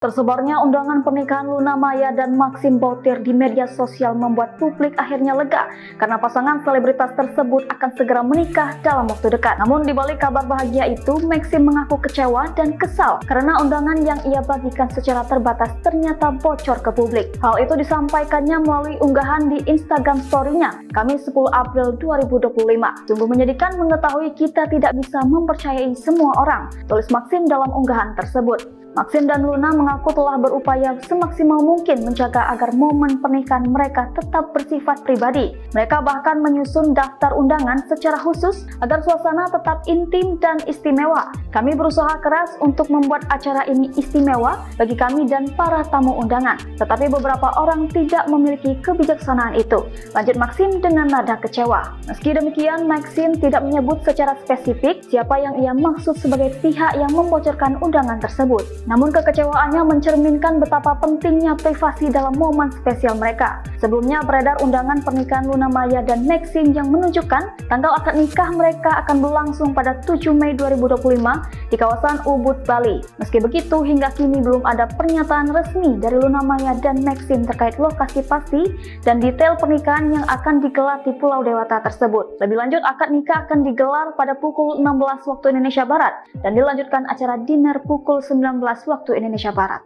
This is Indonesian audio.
Tersebarnya undangan pernikahan Luna Maya dan Maxim Bautir di media sosial membuat publik akhirnya lega karena pasangan selebritas tersebut akan segera menikah dalam waktu dekat. Namun di balik kabar bahagia itu, Maxim mengaku kecewa dan kesal karena undangan yang ia bagikan secara terbatas ternyata bocor ke publik. Hal itu disampaikannya melalui unggahan di Instagram Story-nya, Kamis 10 April 2025. Sungguh menyedihkan mengetahui kita tidak bisa mempercayai semua orang, tulis Maxim dalam unggahan tersebut. Maxim dan Luna mengaku telah berupaya semaksimal mungkin menjaga agar momen pernikahan mereka tetap bersifat pribadi. Mereka bahkan menyusun daftar undangan secara khusus agar suasana tetap intim dan istimewa. Kami berusaha keras untuk membuat acara ini istimewa bagi kami dan para tamu undangan. Tetapi beberapa orang tidak memiliki kebijaksanaan itu, lanjut Maxim dengan nada kecewa. Meski demikian, Maxim tidak menyebut secara spesifik siapa yang ia maksud sebagai pihak yang membocorkan undangan tersebut. Namun kekecewaannya mencerminkan betapa pentingnya privasi dalam momen spesial mereka. Sebelumnya beredar undangan pernikahan Luna Maya dan Maxim yang menunjukkan tanggal akad nikah mereka akan berlangsung pada 7 Mei 2025 di kawasan Ubud, Bali. Meski begitu, hingga kini belum ada pernyataan resmi dari Luna Maya dan Maxim terkait lokasi pasti dan detail pernikahan yang akan digelar di Pulau Dewata tersebut. Lebih lanjut, akad nikah akan digelar pada pukul 16 waktu Indonesia Barat dan dilanjutkan acara dinner pukul 19 waktu Indonesia Barat.